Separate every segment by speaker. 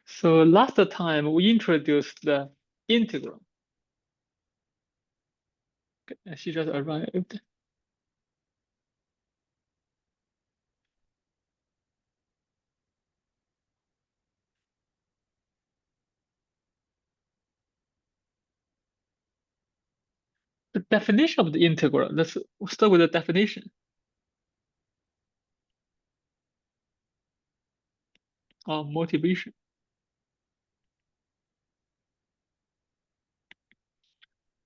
Speaker 1: So last time we introduced the integral. Okay, she just arrived. The definition of the integral. Let's start with the definition. Or motivation.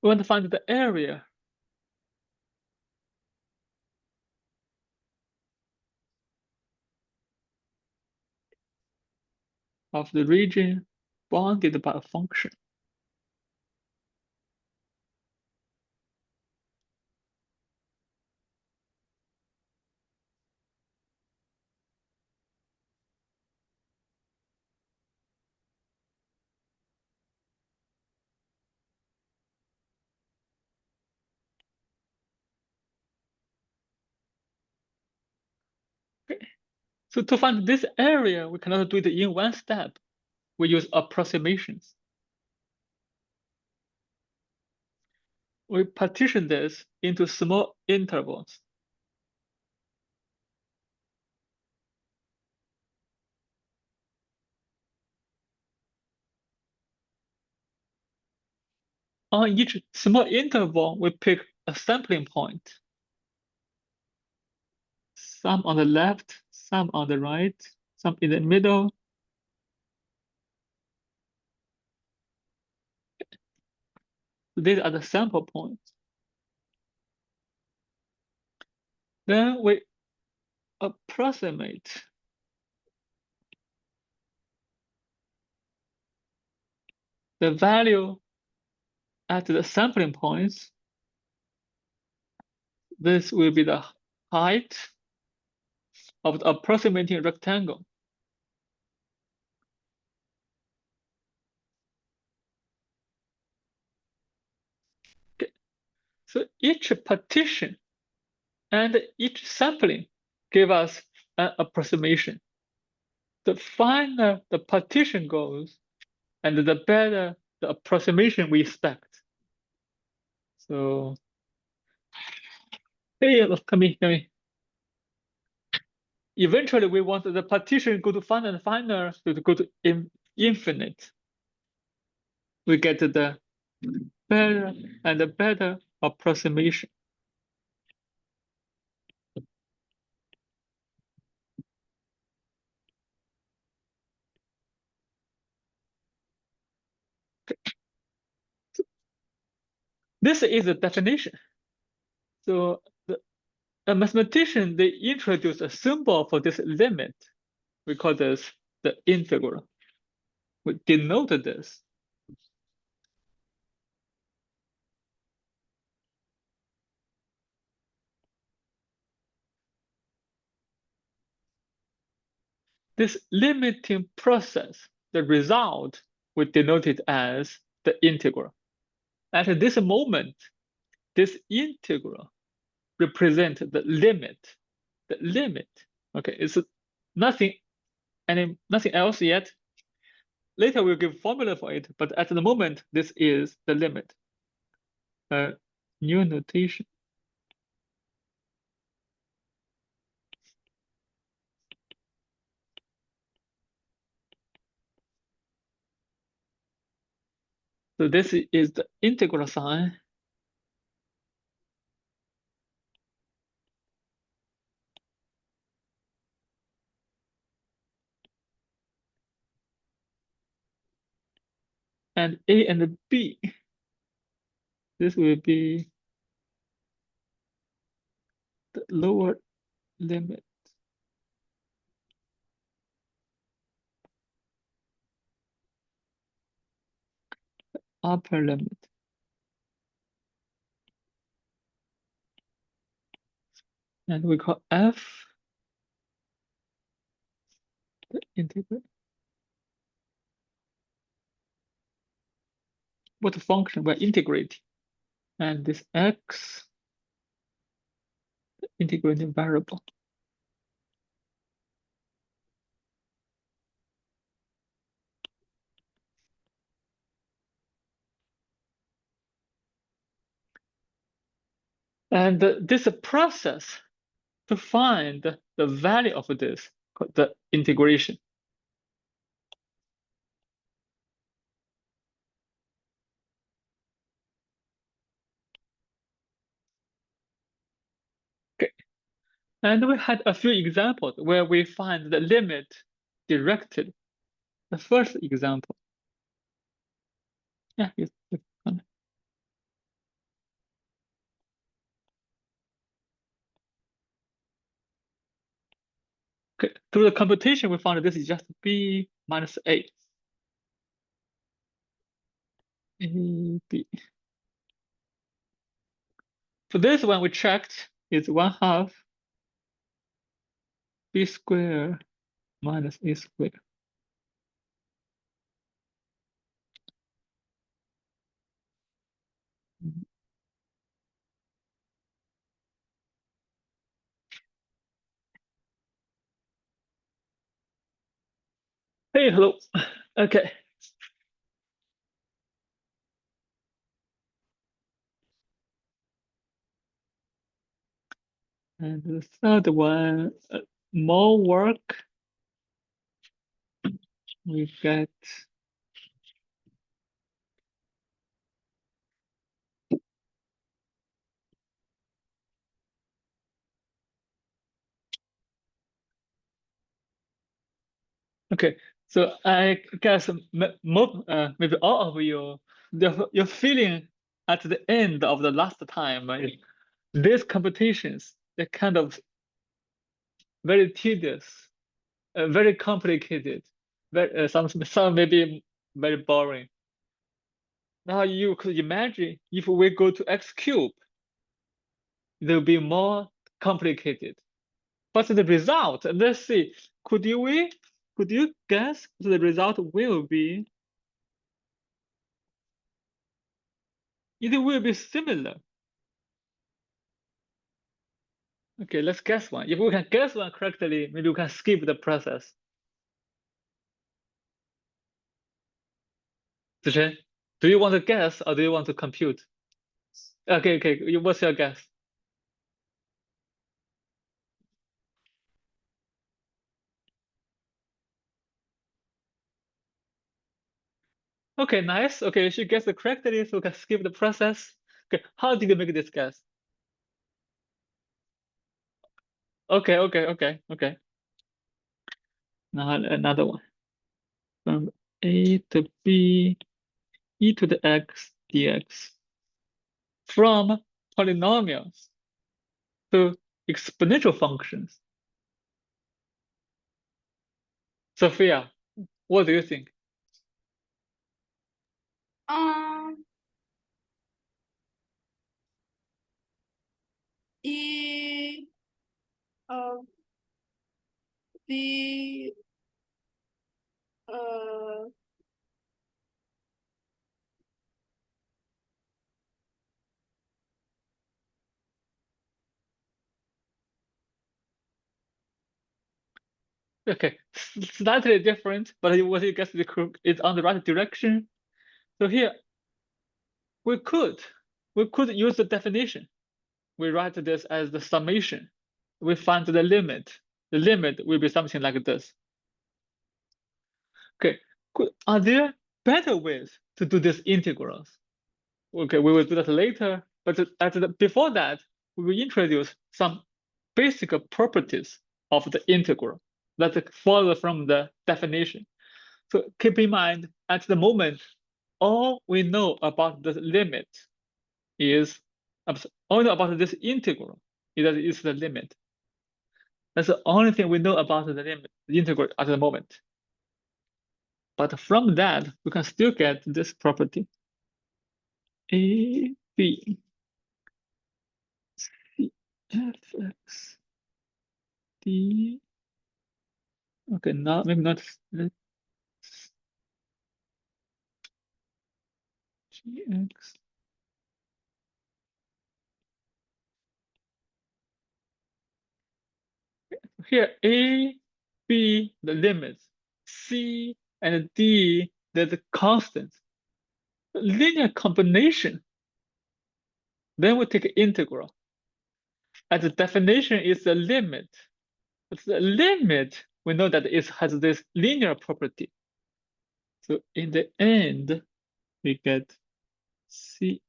Speaker 1: We want to find the area of the region bounded by a function. Okay. So to find this area, we cannot do it in one step. We use approximations. We partition this into small intervals. On each small interval, we pick a sampling point. Some on the left, some on the right, some in the middle. These are the sample points. Then we approximate the value at the sampling points. This will be the height of the approximating rectangle. Okay. So each partition and each sampling give us an approximation. The finer the partition goes, and the better the approximation we expect. So, hey, come here. Eventually, we want the partition go to finer and finer, so to go to infinite. We get the better and better approximation. This is the definition. So a mathematician, they introduce a symbol for this limit. We call this the integral. We denote this. This limiting process, the result, we denote it as the integral. At this moment, this integral represents the limit. The limit, okay, it's nothing else yet. Later we'll give formula for it, but at the moment, this is the limit. New notation. So this is the integral sign. And A and B, this will be the lower limit. Upper limit. And we call F the integral. What function we're integrating? And this X, the integrating variable. And this process to find the value of this, the integration. Okay. And we had a few examples where we find the limit directly. The first example. Yeah, okay. Through the computation, we found this is just b minus a. A, b. For this one, we checked is 1/2 b squared minus a squared. Hey, hello. Okay. And the third one, more work. We get okay. So I guess maybe all of you, your feeling at the end of the last time, these computations, they're kind of very tedious, very complicated, very, some maybe very boring. Now you could imagine if we go to x cube, they'll be more complicated. But the result, let's see, could you guess what the result will be? It will be similar. Okay, let's guess one. If we can guess one correctly, maybe we can skip the process. Zichen, do you want to guess or do you want to compute? Okay, what's your guess? Okay, nice. Okay, she guessed correctly, so we can skip the process. Okay, how did you make this guess? Okay. Now another one. From a to b, e to the x dx. From polynomials to exponential functions. Sophia, what do you think?
Speaker 2: E B
Speaker 1: Okay, slightly different, but what you guess is on the right direction. So here we could use the definition. We write this as the summation. We find the limit. The limit will be something like this. Okay, are there better ways to do these integrals? Okay, we will do that later. But before that, we will introduce some basic properties of the integral that follow from the definition. So keep in mind, at the moment, all we know about the limit is only about this integral is that it's the limit. That's the only thing we know about the limit, the integral at the moment. But from that, we can still get this property. A, B, C, F, X, D. Okay, now maybe not G, X. Here, A, B, the limits. C and D, they're the constants. Linear combination. Then we take integral. as the definition is a limit. But the limit, we know that it has this linear property. So in the end, we get C.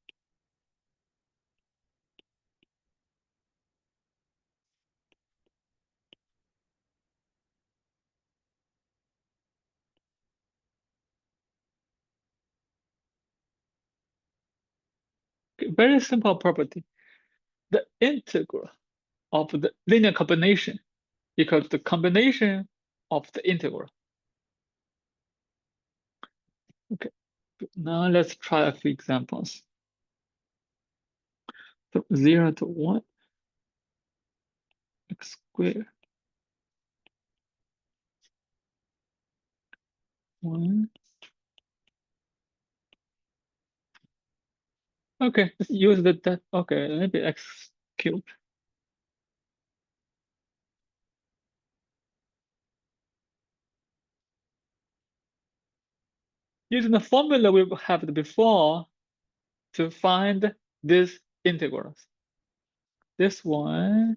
Speaker 1: Very simple property. The integral of the linear combination equals the combination of the integral. Okay, now let's try a few examples. So 0 to 1, x squared, 1. Okay, let's use that. Okay, maybe x cubed. Using the formula we have before to find these integrals. This one,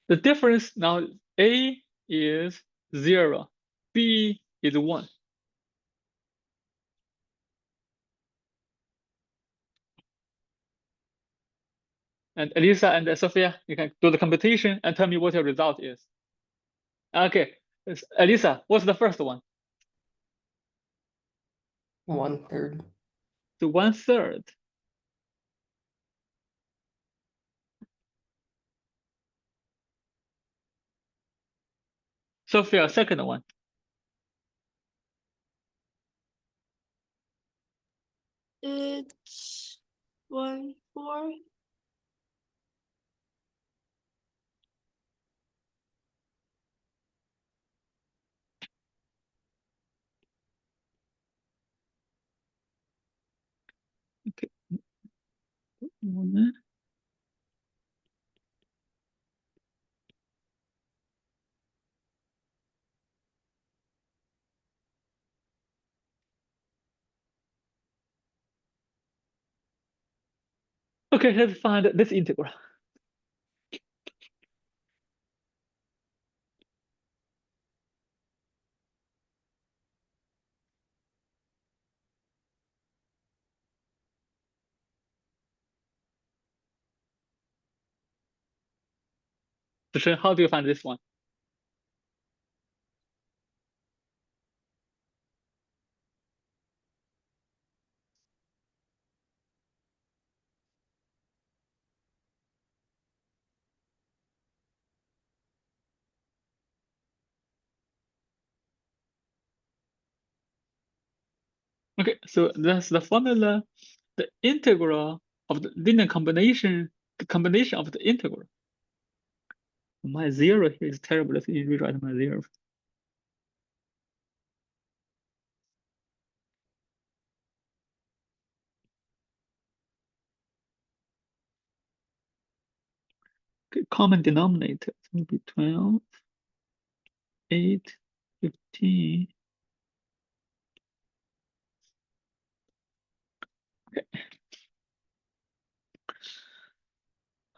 Speaker 1: the difference now, A is 0, B is 1. And Elisa and Sophia, you can do the computation and tell me what your result is. Okay, Elisa, what's the first one?
Speaker 2: 1/3.
Speaker 1: So 1/3. Sophia, second one.
Speaker 2: It's 1/4.
Speaker 1: Okay. One. Okay, let's find this integral. So how do you find this one? Okay, so that's the formula. The integral of the linear combination, the combination of the integral. My 0 here is terrible. Let's rewrite my 0. Okay, common denominator, maybe 12, 8, 15. Okay.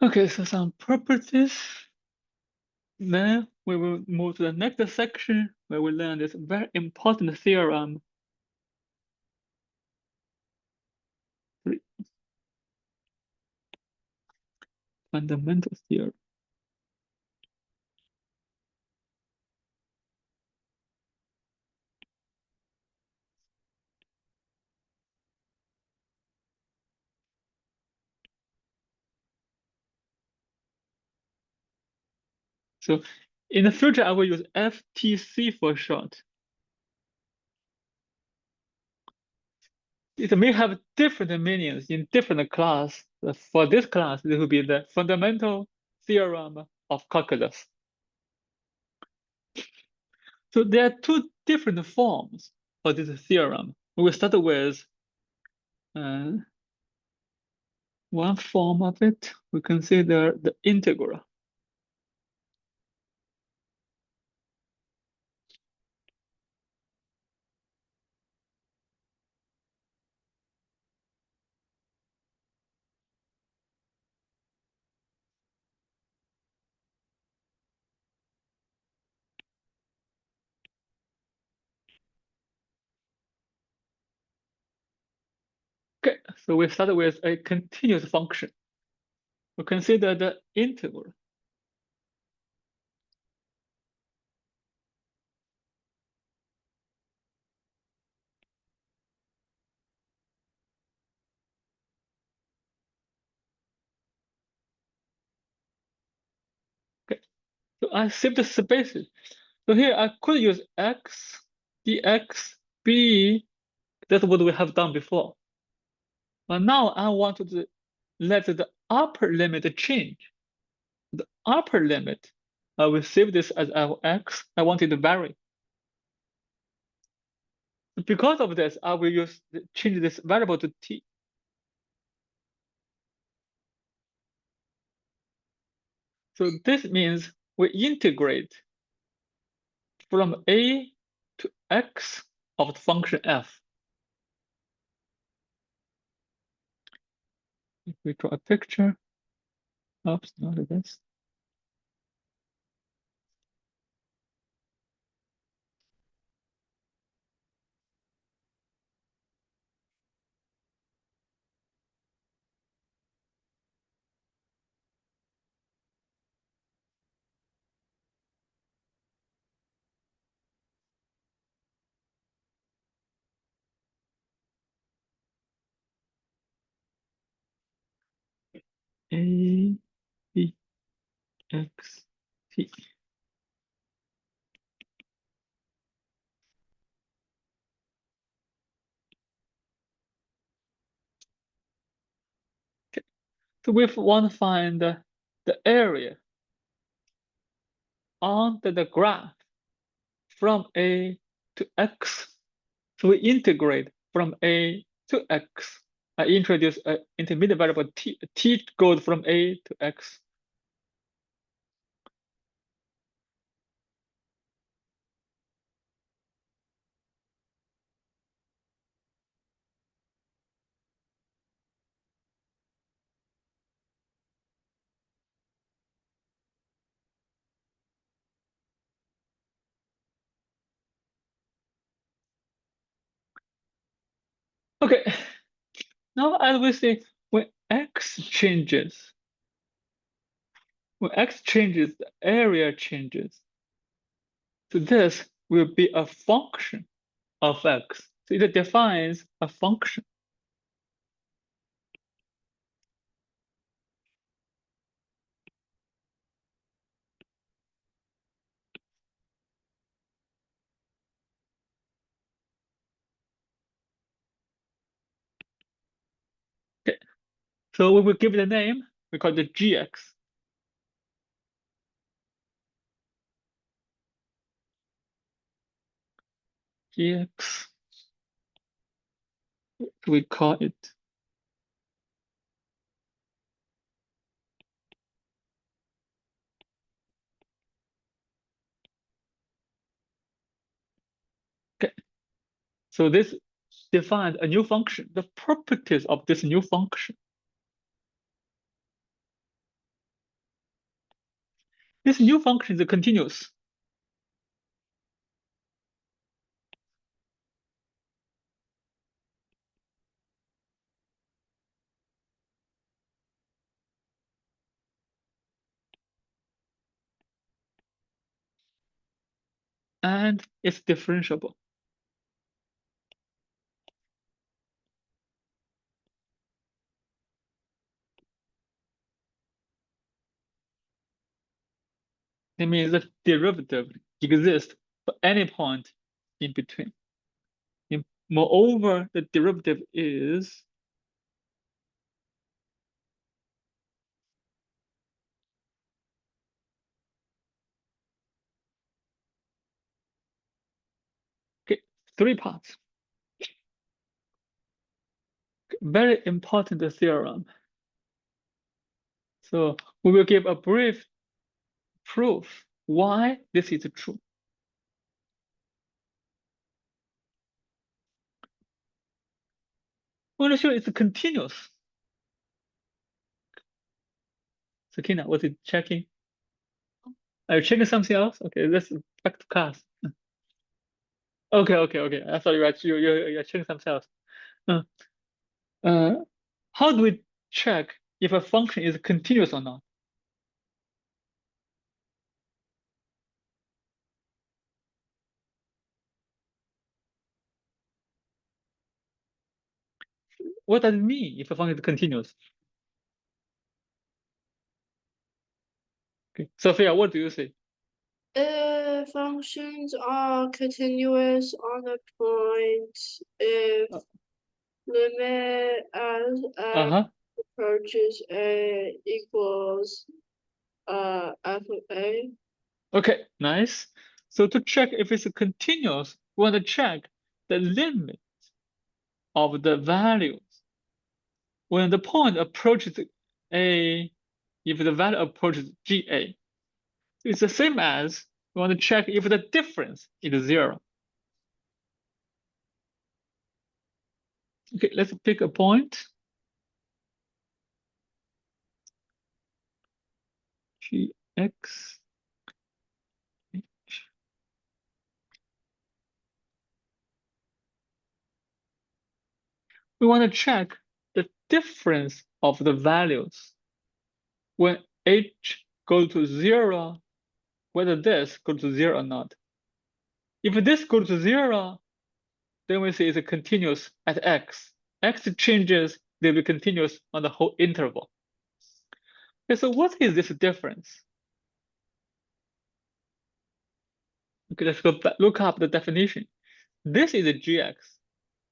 Speaker 1: Okay, so some properties. Then we will move to the next section where we learn this very important theorem. Fundamental theorem. So in the future, I will use FTC for short. It may have different meanings in different class. For this class, it will be the fundamental theorem of calculus. So there are two different forms for this theorem. We will start with one form of it. We consider the integral. So we start with a continuous function. We consider the integral. Okay, so I shift the spaces. So here I could use x, dx, b. That's what we have done before. But now I want to let the upper limit change. The upper limit, I will save this as f(x). I want it to vary. Because of this, I will change this variable to t. So this means we integrate from a to x of the function f. If we draw a picture, oops, not this. A, B, X, T. Okay. So we want to find the area on the graph from A to X. So we integrate from A to X. I introduce an intermediate variable t. T goes from A to X. Okay, now as we see, when X changes, the area changes. So this will be a function of X. So it defines a function. Okay. So we will give it a name. We call it gx. Gx. We call it. Okay. So this defines a new function. The properties of this new function. This new function is continuous. And it's differentiable. It means the derivative exists for any point in between. Moreover, the derivative is okay, 3 parts. Very important theorem. So we will give a brief proof why this is true. We want to show it's continuous. Sakina, was it checking? Are you checking something else? Okay, let's back to class. Okay. I thought you're checking something else. Uh, How do we check if a function is continuous or not? What does it mean if a function is continuous? Okay. Sophia, what do you say?
Speaker 2: Functions are continuous on a point if limit as
Speaker 1: Uh-huh.
Speaker 2: approaches a equals f of a.
Speaker 1: Okay, nice. So to check if it's continuous, we want to check the limit of the values when the point approaches a, if the value approaches GA. It's the same as we want to check if the difference is 0. Okay, let's pick a point. GX. We want to check the difference of the values when H goes to 0, whether this goes to 0 or not. If this goes to 0, then we say it's continuous at X. X changes, they'll be continuous on the whole interval. Okay, so what is this difference? Okay, let's go back, look up the definition. This is a GX.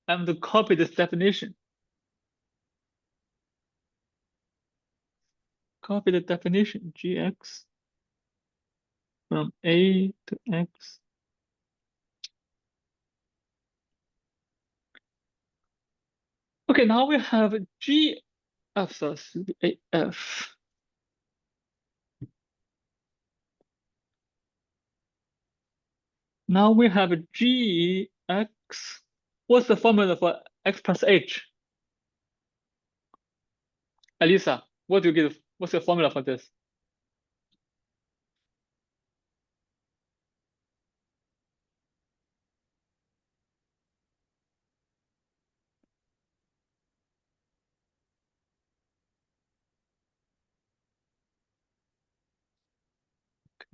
Speaker 1: I'm going to copy this definition. Copy the definition, GX from A to X. Okay, now we have GF, so AF. Now we have GX. What's the formula for X plus H? Elisa, what do you give? What's the formula for this?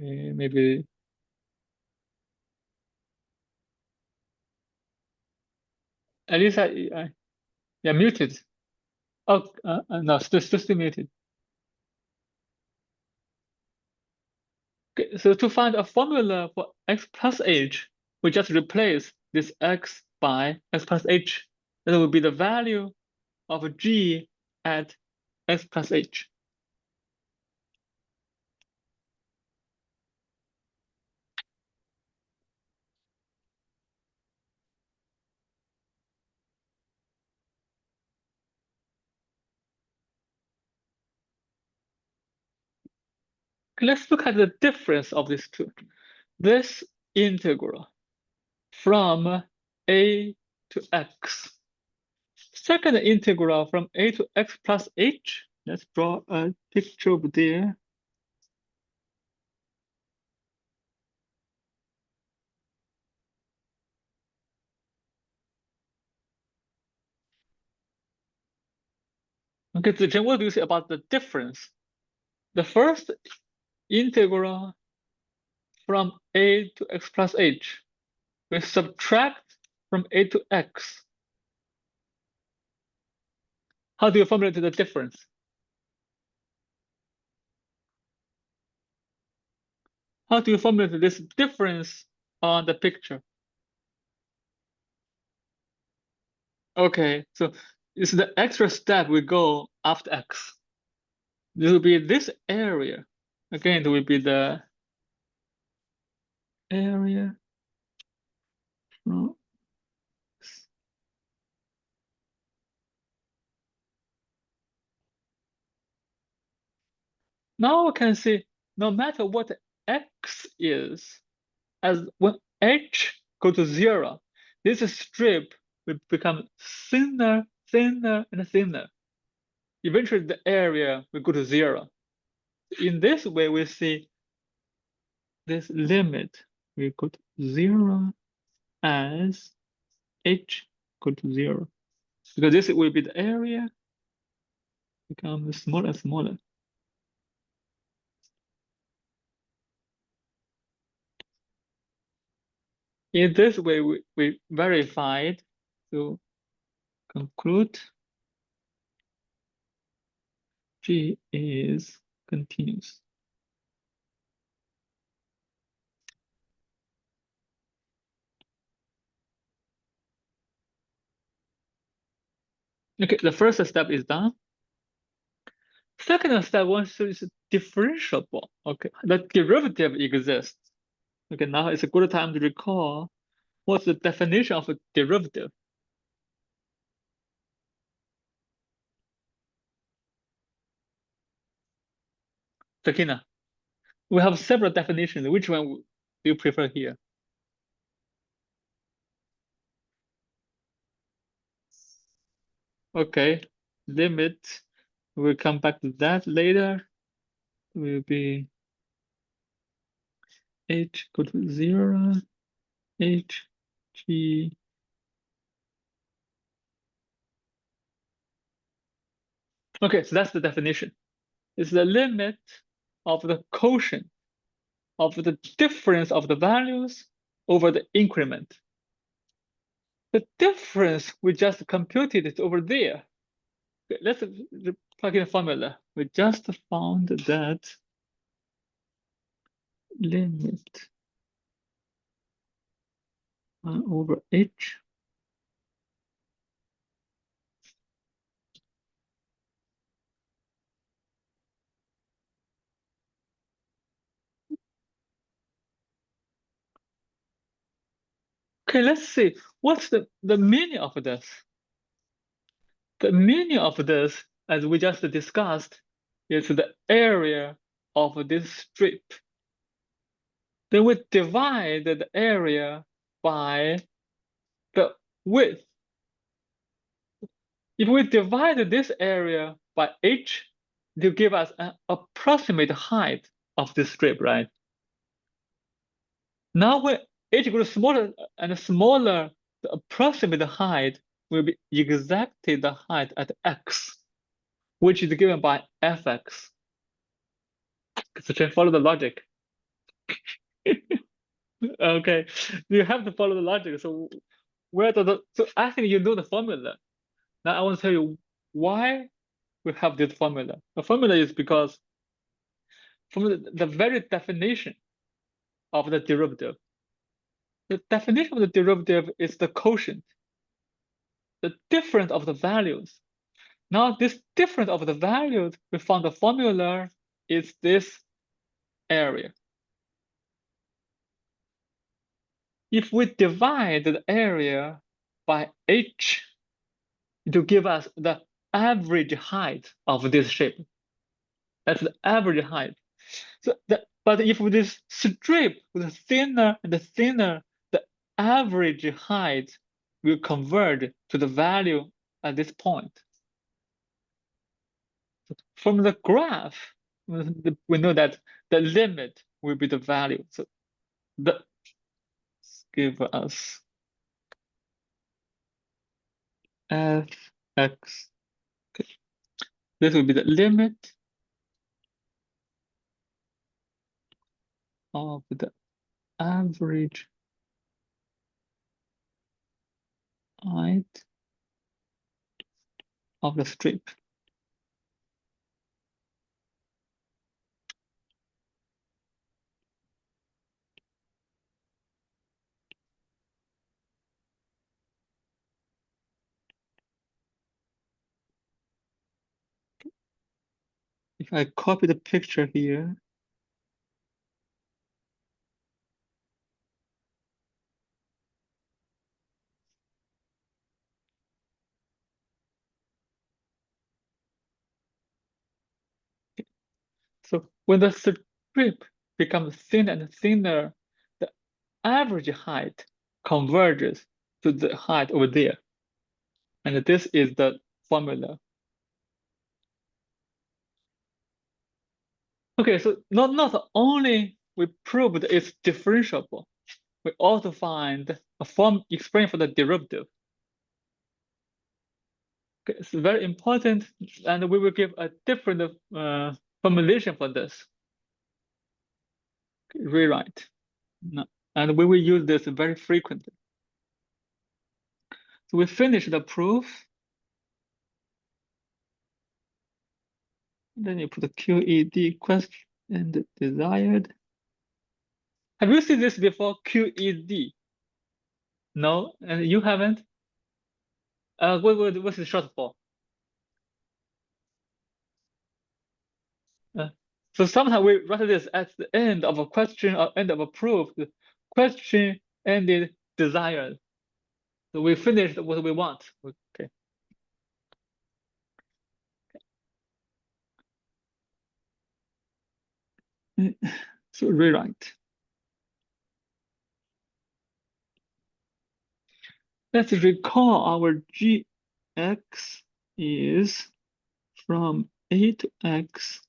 Speaker 1: Okay, maybe Elisa, yeah, muted. Oh, no, still muted. Okay, so to find a formula for X plus H, we just replace this X by X plus H. That will be the value of G at X plus H. Let's look at the difference of these two. This integral from a to x. Second integral from a to x plus h. Let's draw a picture over there. Okay, Zichen, what do you say about the difference? The first integral from a to x plus h. We subtract from a to x. How do you formulate the difference? How do you formulate this difference on the picture? Okay, so it's the extra step we go after x. This will be this area. Again, it will be the area from x. Now we can see no matter what x is, as when h go to 0, this strip will become thinner, thinner, and thinner. Eventually, the area will go to 0. In this way, we see this limit will go to 0 as h go to 0. Because this will be the area becomes smaller and smaller. In this way, we verified to conclude G is continuous. Okay, the first step is done. Second step, once it's differentiable, okay, the derivative exists. Okay, now it's a good time to recall what's the definition of a derivative. Sakina, we have several definitions. Which one do you prefer here? Okay, limit, we'll come back to that later. Will be h go to 0, h, g. Okay, so that's the definition. It's the limit of the quotient of the difference of the values over the increment. The difference we just computed it over there. Okay, let's plug in a formula. We just found that limit over h Okay, let's see. What's the meaning of this? The meaning of this, as we just discussed, is the area of this strip. Then we divide the area by the width. If we divide this area by h, it will give us an approximate height of this strip, right? Now when h grows smaller and smaller, the approximate height will be exactly the height at x, which is given by fx. So just follow the logic. Okay, you have to follow the logic. So so I think you know the formula. Now I want to tell you why we have this formula. The formula is because from the very definition of the derivative, the definition of the derivative is the quotient, the difference of the values. Now this difference of the values, we found the formula is this area. If we divide the area by h, it will give us the average height of this shape. That's the average height. So but if this strip was thinner and thinner, the average height will converge to the value at this point. From the graph, we know that the limit will be the value. So the give us fx. Okay. This will be the limit of the average height of the strip. If I copy the picture here, so when the strip becomes thinner and thinner, the average height converges to the height over there. And this is the formula. Okay, so not only we proved it's differentiable, we also find a form expression for the derivative. Okay, it's very important, and we will give a different formulation for this. Okay, rewrite. No. And we will use this very frequently. So we finish the proof. Then you put the QED question and desired. Have you seen this before? QED? No, and you haven't? What's it short for? So sometimes we write this at the end of a question or end of a proof. The question ended desired. So we finished what we want. Okay. So rewrite. Let's recall our gx is from a to x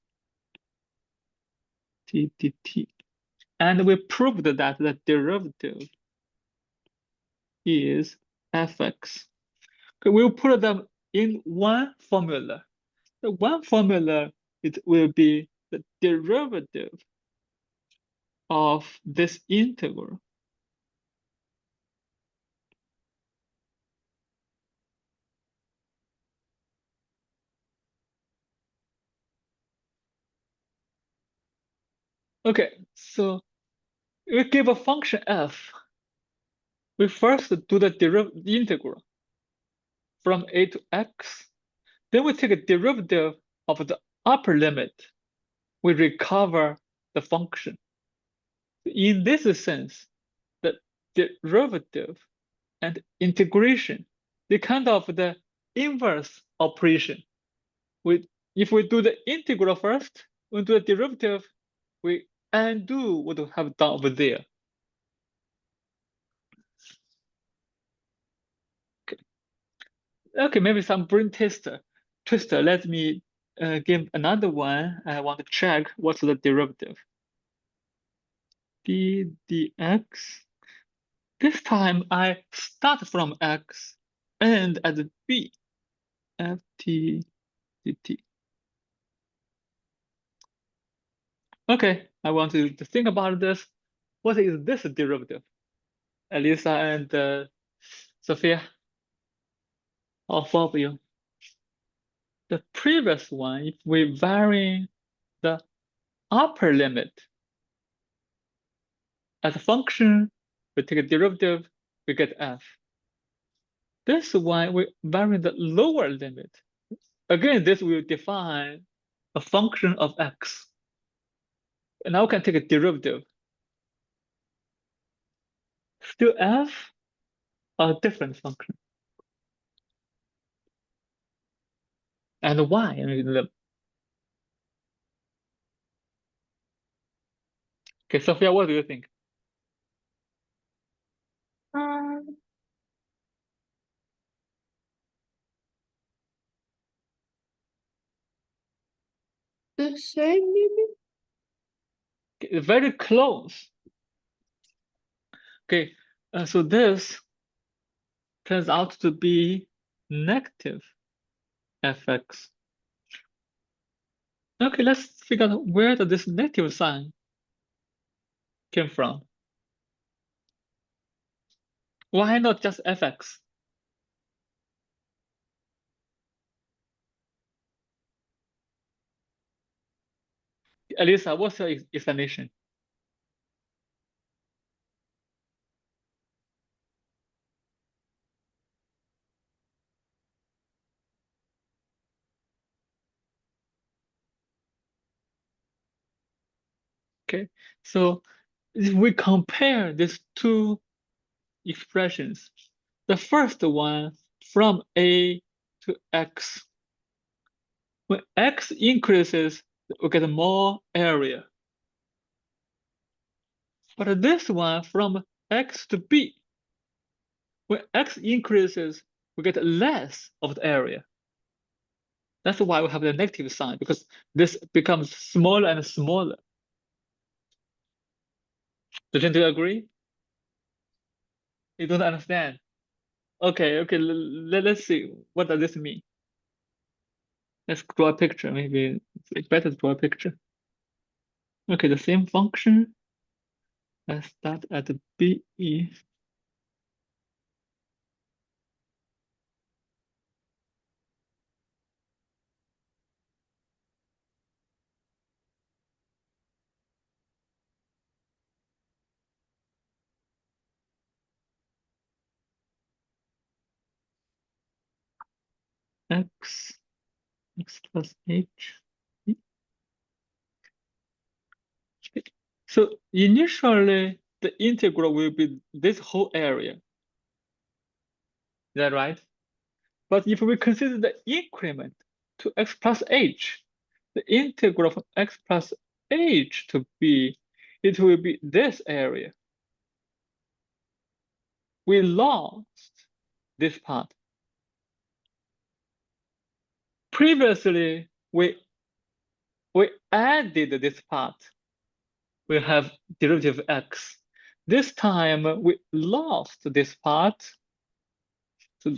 Speaker 1: t dt. And we proved that the derivative is fx. Okay, we'll put them in one formula. The one formula, it will be the derivative of this integral. Okay, so we give a function f. We first do the integral from a to x. Then we take a derivative of the upper limit. We recover the function. In this sense, the derivative and integration, they kind of the inverse operation. If we do the integral first, we do the derivative, we undo what we have done over there. Okay, maybe some brain twister. Let me give another one. I want to check what's the derivative. d dx. This time I start from x, end at b, ft dt. Okay, I want to think about this. What is this derivative? Elisa and Sophia, all four of you. The previous one, if we vary the upper limit as a function, we take a derivative, we get f. This one, we vary the lower limit. Again, this will define a function of x. And now we can take a derivative. Still f, a different function. And why? Okay, Sophia, what do you think?
Speaker 2: The same maybe?
Speaker 1: Very close. Okay, so this turns out to be negative fx. Okay, let's figure out where does this negative sign came from. Why not just fx? Elisa, what's your explanation? Okay, so if we compare these two expressions, the first one from a to x, when x increases, we get more area. But this one from x to b, when x increases, we get less of the area. That's why we have the negative sign, because this becomes smaller and smaller. Do you agree? You don't understand? Okay, let's see. What does this mean? Let's draw a picture. Maybe it's better to draw a picture. Okay, the same function. Let's start at B. X plus H. So initially, the integral will be this whole area. Is that right? But if we consider the increment to x plus h, the integral from x plus h to b, it will be this area. We lost this part. Previously, we added this part. We have derivative x. This time, we lost this part. So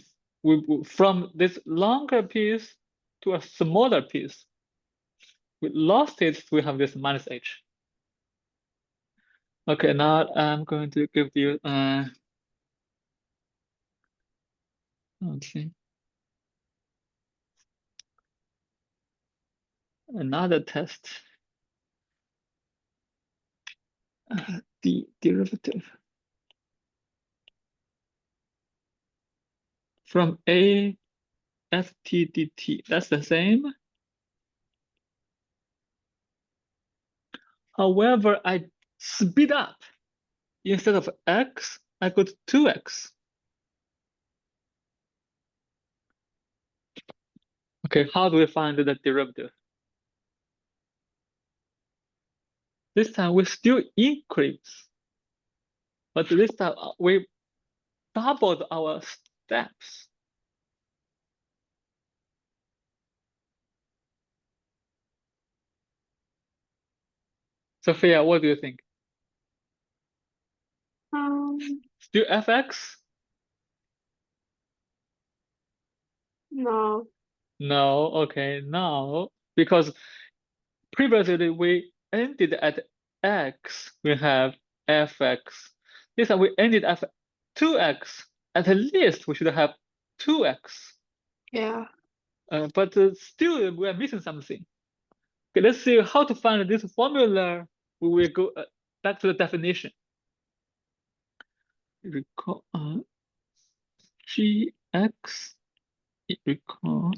Speaker 1: from this longer piece to a smaller piece. We lost it, so we have this minus h. Okay, now I'm going to give you okay, another test. The derivative from a ft dt. That's the same. However, I speed up. Instead of x, I go to 2x. Okay, how do we find the derivative? This time we still increase, but this time we doubled our steps. Sophia, what do you think? Still fx?
Speaker 2: No.
Speaker 1: No, okay, no. Because previously we ended at x, we have fx. This time we ended at 2x. At least we should have 2x.
Speaker 2: Yeah.
Speaker 1: But still we are missing something. Okay, let's see how to find this formula. We will go back to the definition. Recall gx, recall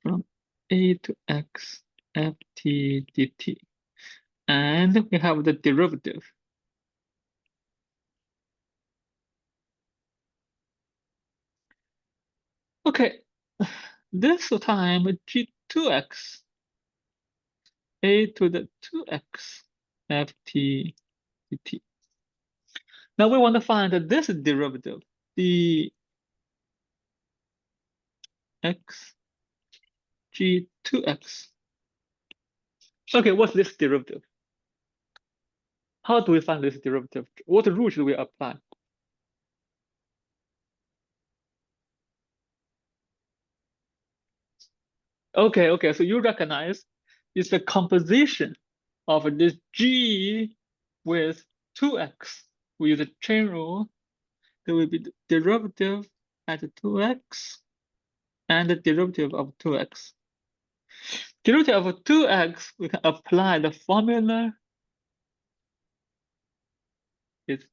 Speaker 1: from a to x ft dt. And we have the derivative. Okay, this time g2x, a to the 2x ft dt. Now we want to find this derivative, the x g2x. Okay, what's this derivative? How do we find this derivative? What rule should we apply? Okay, so you recognize it's the composition of this g with 2x. We use the chain rule. There will be the derivative at 2x and the derivative of 2x. Derivative of 2x, we can apply the formula. It's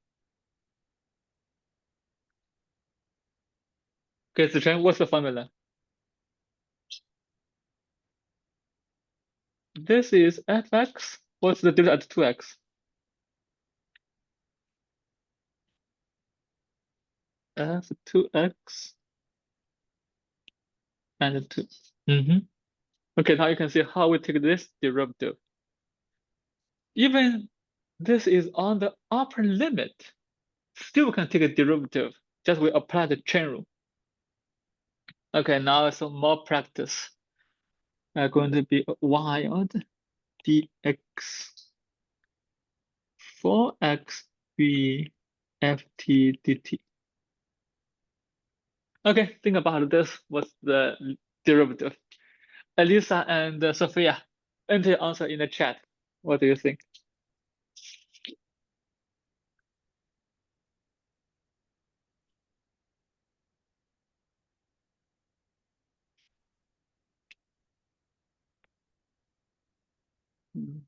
Speaker 1: okay, Zichen, what's the formula? This is fx. What's the derivative at 2x? f2x and 2. Okay, now you can see how we take this derivative. Even this is on the upper limit, still can take a derivative, just we apply the chain rule. Okay, now some more practice. Are going to be wild dx 4x b ft dt. Okay, think about this. What's the derivative? Elisa and Sophia, enter your answer in the chat. What do you think?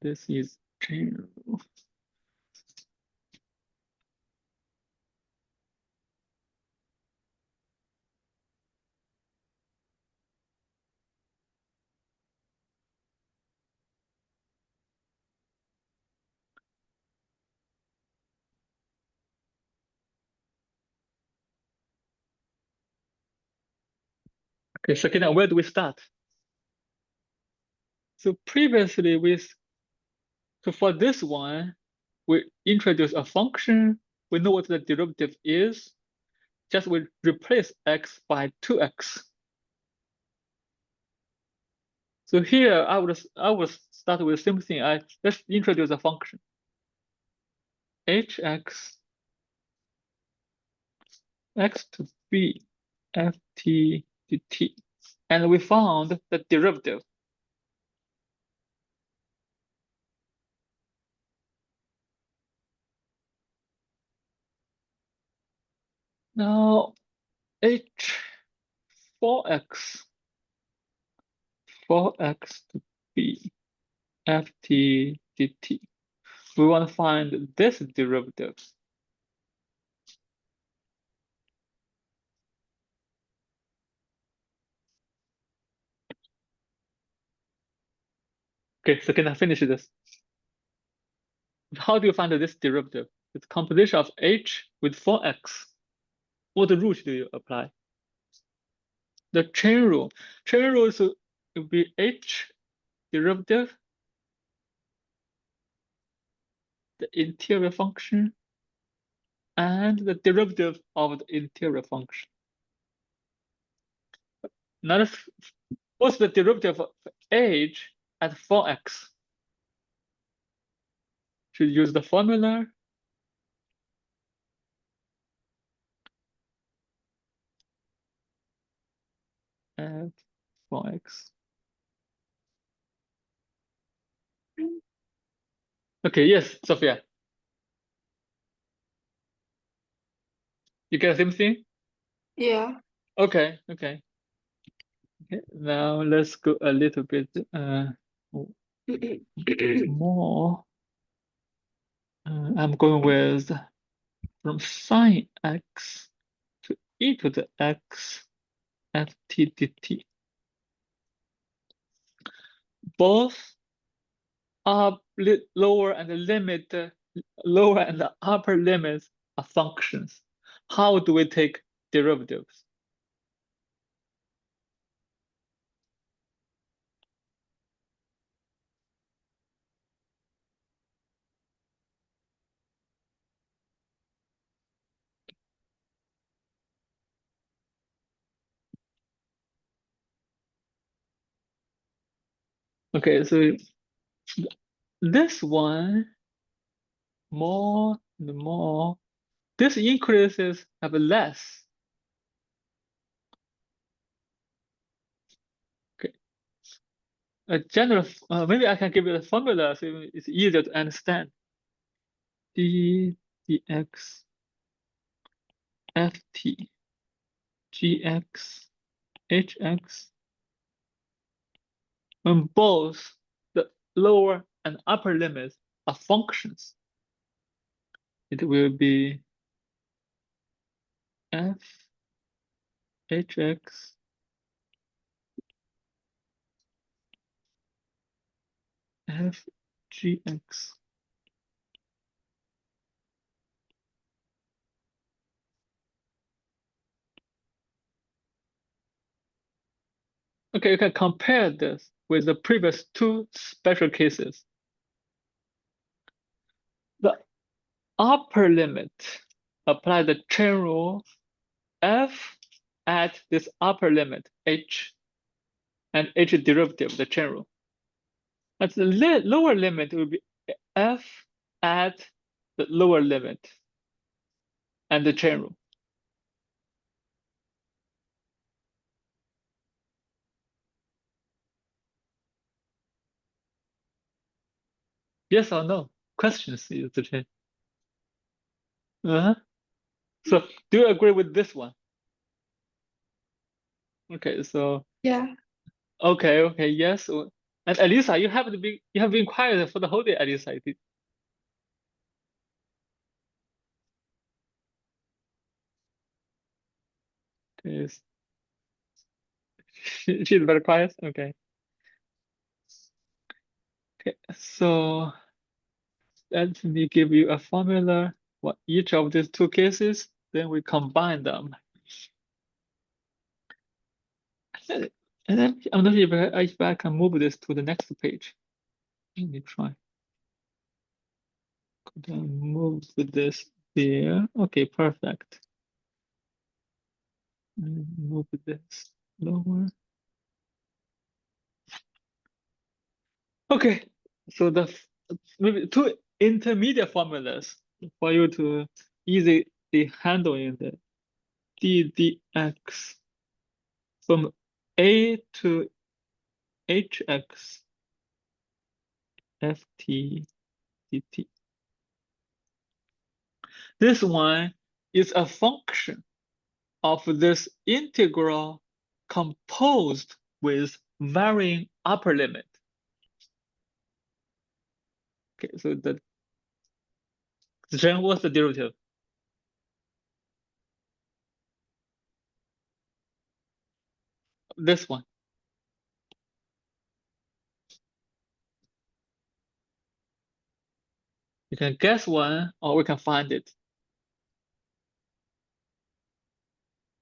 Speaker 1: This is general. Okay, so now where do we start? So previously so for this one, we introduce a function. We know what the derivative is. Just we replace x by 2x. So here I would start with the same thing. Let's introduce a function. hx x to b ft dt. And we found the derivative. Now h 4x to b ft dt. We want to find this derivative. Okay, so can I finish this? How do you find this derivative? It's composition of h with 4x. What rule do you apply? The chain rule. Chain rule is will be h derivative, the interior function, and the derivative of the interior function. Now, what's the derivative of h at 4x? Should use the formula. At 4x. Okay, yes, Sophia. You get the same thing?
Speaker 2: Yeah.
Speaker 1: Okay. Now let's go a little bit more. I'm going with from sine x to e to the x ft dt. Both are lower and lower and the upper limits are functions. How do we take derivatives? Okay, so this one more and more. This increases have less. Okay, a general. Maybe I can give you a formula so it's easier to understand. D dx ft gx hx when both the lower and upper limits are functions. It will be f hx f gx. Okay, you can compare this with the previous two special cases. The upper limit apply the chain rule f at this upper limit h and h derivative the chain rule. At the lower limit will be f at the lower limit and the chain rule. Yes or no? Questions is the change. Uh-huh. So do you agree with this one? Okay, so
Speaker 2: Yeah.
Speaker 1: okay, yes. And Elisa, you have been quiet for the whole day, Elisa. I think. Yes. She's very quiet. Okay. Okay. So let me give you a formula for each of these two cases. Then we combine them. And then I'm not sure if I can move this to the next page. Let me try. Could I move this there? Okay, perfect. And move this lower. Okay, so maybe two intermediate formulas for you to easily handle in the d dx from a to hx ft dt. This one is a function of this integral composed with varying upper limit. Okay, so then what's the derivative? This one. You can guess one or we can find it.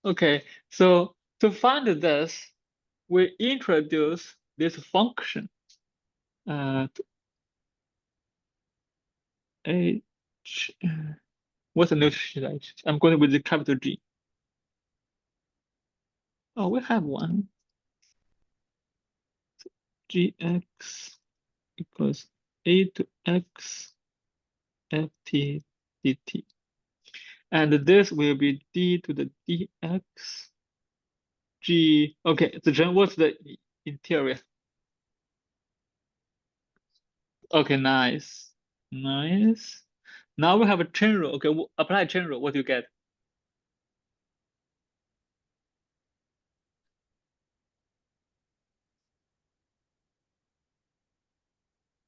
Speaker 1: Okay, so to find this, we introduce this function to h. What's the notation? I'm going with the capital G. Oh, we have one. Gx equals a to x ft dt. And this will be d to the dx g. Okay, so then what's the interior? Okay, nice. Nice. Now we have a chain rule. Okay, apply chain rule. What do you get?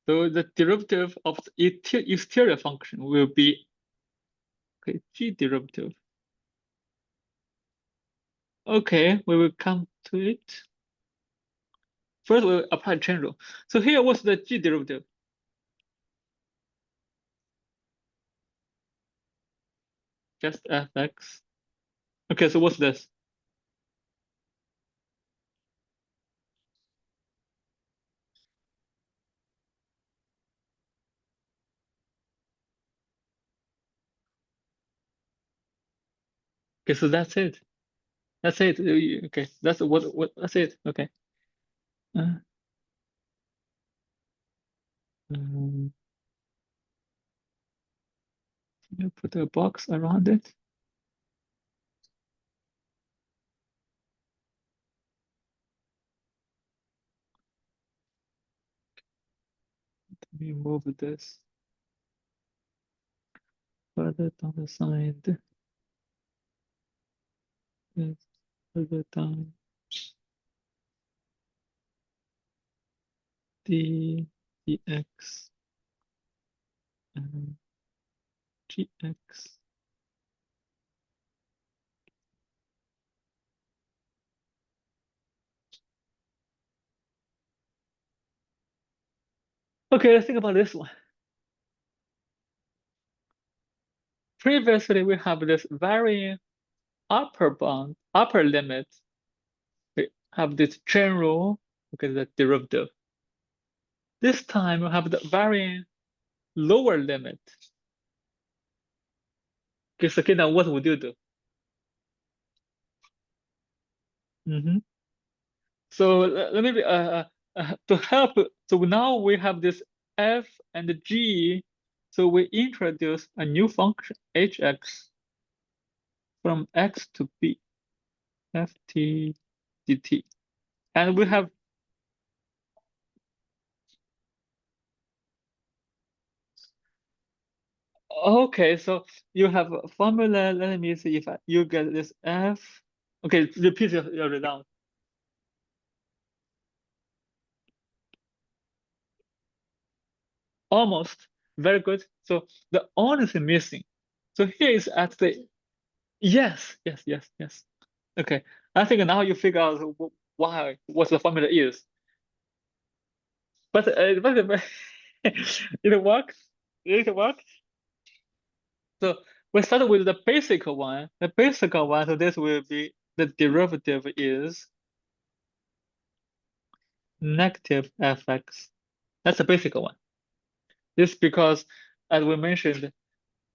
Speaker 1: So the derivative of the exterior function will be okay, g derivative. Okay, we will come to it. First, we'll apply chain rule. So here, what's the g derivative? Just fx. Okay, so what's this? Okay, so that's it. That's it. Okay, that's what that's it. Okay. Uh, um, you put a box around it. Let me move this further down the side. Yes, further down. D dx and gx. Okay, let's think about this one. Previously, we have this varying upper bound, upper limit. We have this chain rule, okay, the derivative. This time we have the varying lower limit. Okay, so okay, now what would you do? So let me to help. So now we have this f and g. So we introduce a new function hx from x to b, ft dt, and we have Okay, so you have a formula. Let me see if you get this F. Okay, repeat your result. Almost. Very good. So the only thing missing. So here is at the yes, yes, yes, yes. Okay. I think now you figure out why what the formula is. But it works. It works. So we start with the basic one. The basic one, so this will be the derivative is negative fx. That's the basic one. This because, as we mentioned,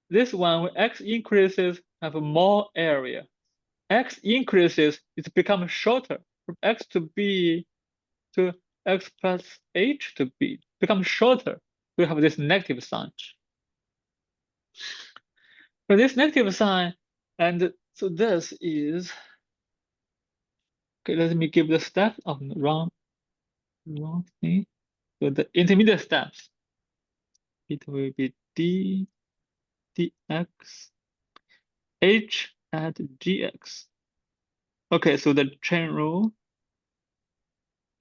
Speaker 1: this one when x increases have more area. X increases, it becomes shorter from x to b to x plus h to b. Becomes shorter. We have this negative sign. So this negative sign, and so this is okay. Let me give the steps of the wrong thing. So the intermediate steps, it will be d dx h at gx. Okay, so the chain rule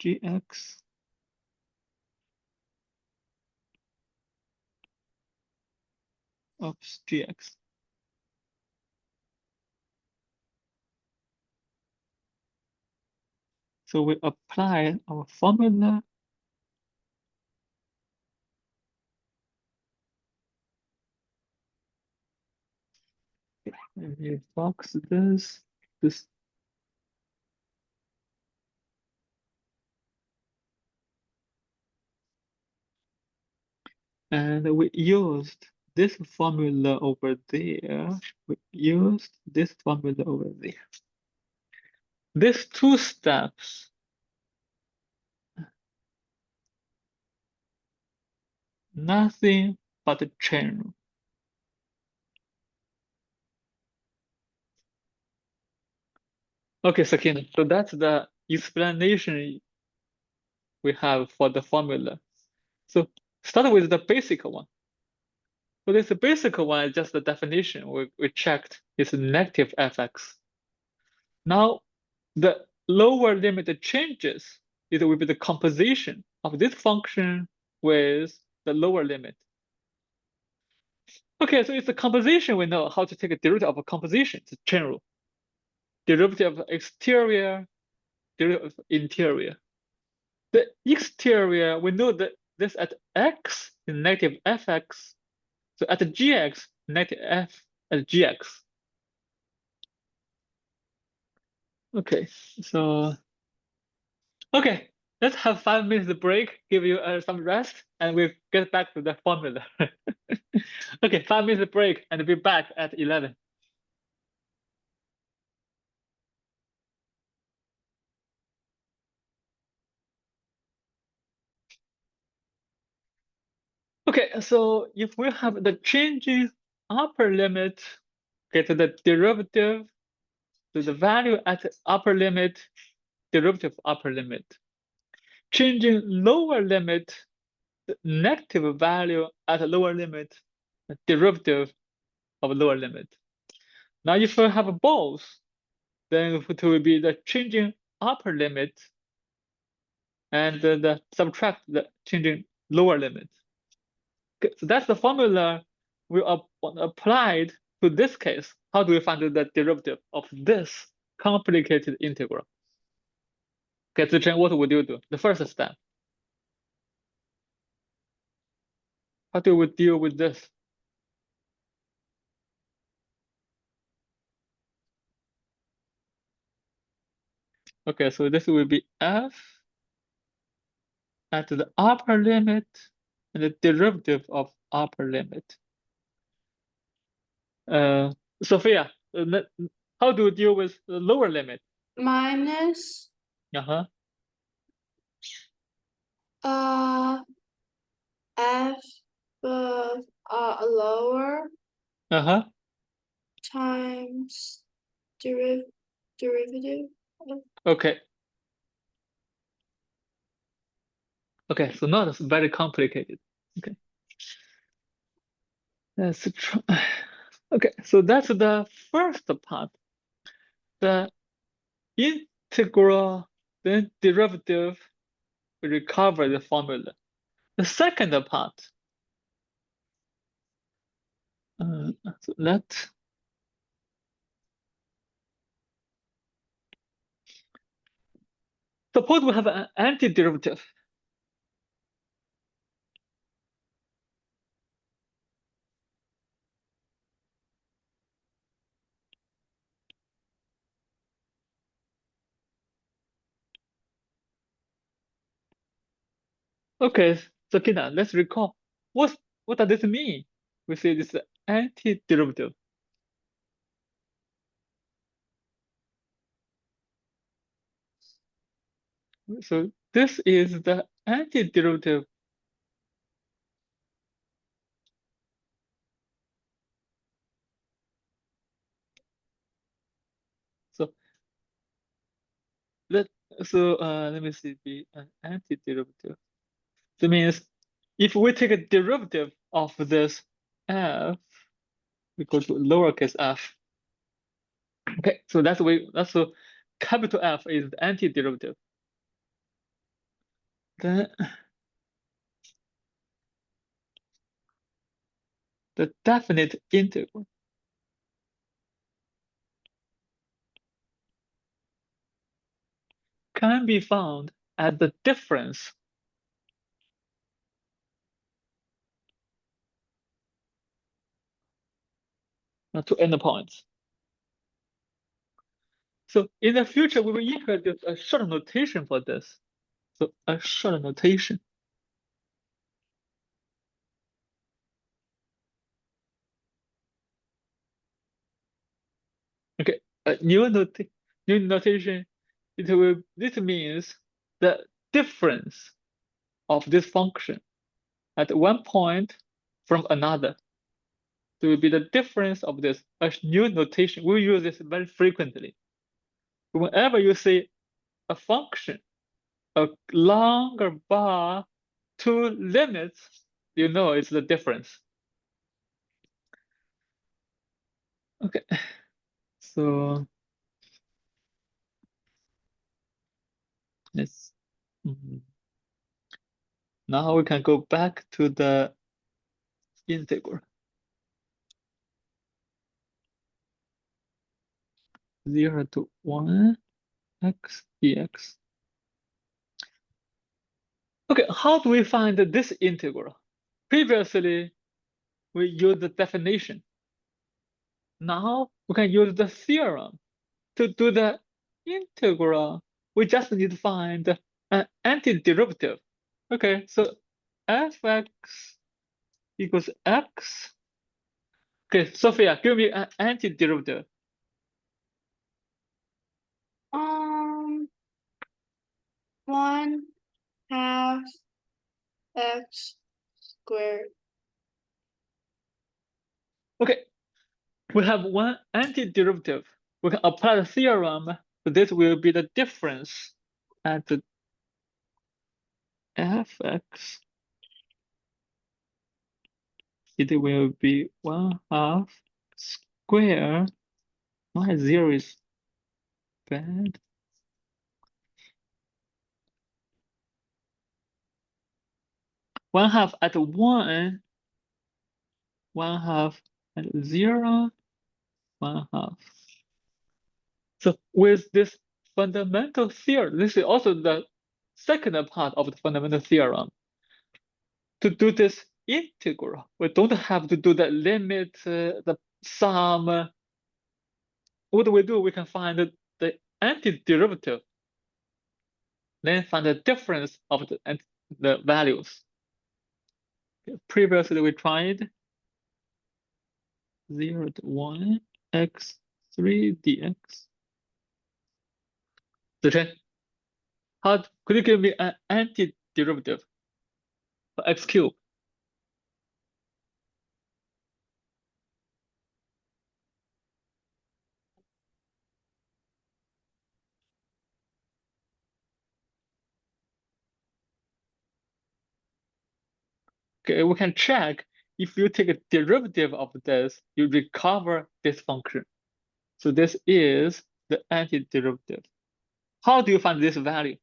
Speaker 1: gx of gx. So we apply our formula. And we box this, and we used this formula over there. We used this formula over there. These two steps, nothing but a chain rule. Okay, Sakina, so that's the explanation we have for the formula. So start with the basic one. So this basic one is just the definition we checked is negative fx. Now the lower limit changes. It will be the composition of this function with the lower limit. Okay, so it's the composition. We know how to take a derivative of a composition. It's general. Derivative of exterior, derivative of interior. The exterior, we know that this at x is negative fx. So at gx, negative f at gx. Okay, so okay, let's have 5 minutes break, give you some rest, and we'll get back to the formula. Okay, 5 minutes break, and be back at 11. Okay, so if we have the changing upper limit, get the derivative to the value at the upper limit, derivative upper limit. Changing lower limit, the negative value at the lower limit, the derivative of lower limit. Now if we have both, then it will be the changing upper limit and the subtract the changing lower limit. Okay, so that's the formula we applied to this case. How do we find the derivative of this complicated integral? Okay, Zichen, what would you do? The first step. How do we deal with this? Okay, so this will be f at the upper limit and the derivative of upper limit. Sophia, how do you deal with the lower limit?
Speaker 2: Minus
Speaker 1: Uh-huh.
Speaker 2: f lower
Speaker 1: Uh-huh.
Speaker 2: times derivative of
Speaker 1: Okay. Okay, so not very complicated. Okay. Let's try. Okay, so that's the first part. The integral, then derivative, we recover the formula. The second part, so let suppose we have an antiderivative. Okay, so Kina, let's recall what does this mean? We say this is antiderivative. So this is the antiderivative. So let let me see the an antiderivative. That means if we take a derivative of this f, we go to lowercase f. Okay, so that's a capital F is the antiderivative. Then the definite integral can be found as the difference to endpoints. So in the future, we will introduce a short notation for this. So a short notation. Okay, a new notation. This means the difference of this function at one point from another. It will be the difference of this. A new notation. We use this very frequently. Whenever you see a function, a longer bar, two limits, you know it's the difference. Okay, so let's now we can go back to the integral 0 to 1 x dx. Okay, how do we find this integral? Previously, we used the definition. Now we can use the theorem to do the integral. We just need to find an antiderivative. Okay, so fx equals x. Okay, Sophia, give me an antiderivative.
Speaker 2: Um, 1/2 x squared.
Speaker 1: Okay, we have one antiderivative. We can apply the theorem, so this will be the difference at the fx. It will be 1/2 square. My 0 is bad. 1/2 at 1, 1/2 at 0, 1/2. So with this fundamental theorem, this is also the second part of the fundamental theorem. To do this integral, we don't have to do the limit, the sum. What do? We can find the antiderivative, then find the difference of the values. Previously, we tried 0 to 1 x3 dx. Zichen, how could you give me an antiderivative for x cubed? Okay, we can check if you take a derivative of this, you recover this function. So this is the antiderivative. How do you find this value?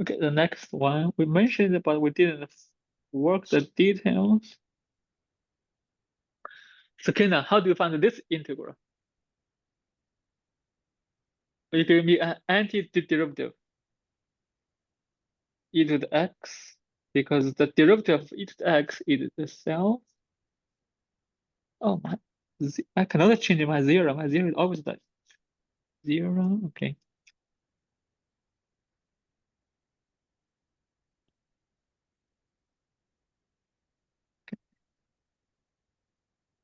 Speaker 1: Okay, the next one, we mentioned it, but we didn't work the details. So Kina, how do you find this integral? You give me an antiderivative e to the x, because the derivative of e to the x is itself. Oh my, I cannot change my zero. My zero is always that zero. Okay.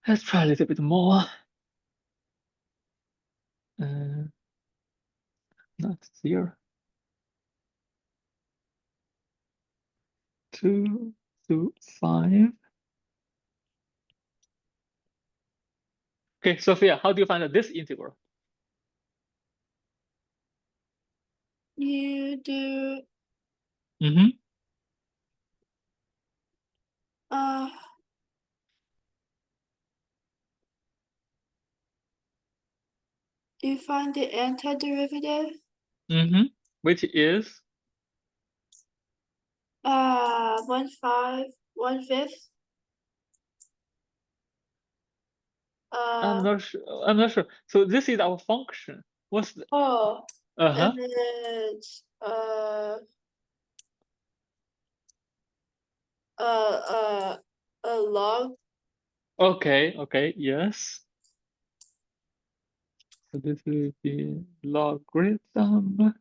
Speaker 1: Let's try a little bit more. Not zero. 2 to 5. Okay, Sophia, how do you find this integral?
Speaker 2: You do
Speaker 1: Mm-hmm.
Speaker 2: uh you find the antiderivative?
Speaker 1: Mm-hmm. Which is
Speaker 2: 1/5.
Speaker 1: I'm not sure. I'm not sure. So this is our function. What's the
Speaker 2: Oh,
Speaker 1: uh-huh.
Speaker 2: it's a log.
Speaker 1: Okay, yes. So this will be logarithm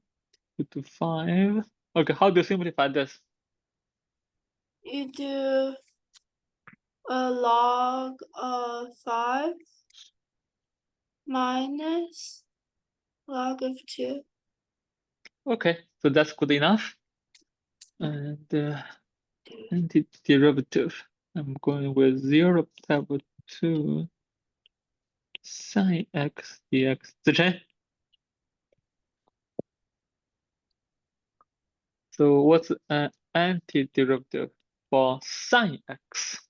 Speaker 1: 2 to 5. Okay, how do you simplify this?
Speaker 2: You do a log of 5 minus log of 2.
Speaker 1: Okay, so that's good enough. And antiderivative. I'm going with 0 type 2 sine x dx. Zichen? So what's an antiderivative for sine x?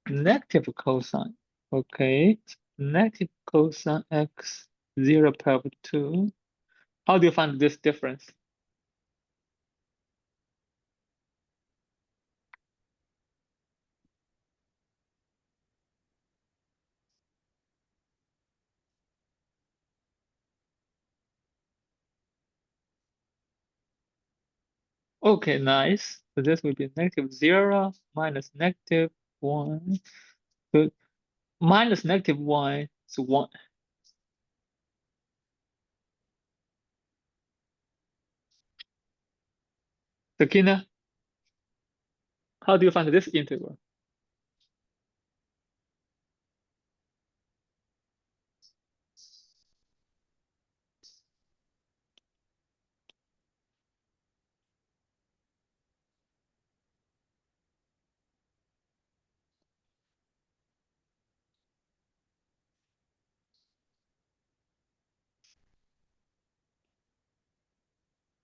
Speaker 1: Negative cosine. Okay, negative cosine x 0 power 2. How do you find this difference? Okay, nice. So this will be negative 0 minus negative 1. So minus negative 1 is 1. Sakina, how do you find this integral?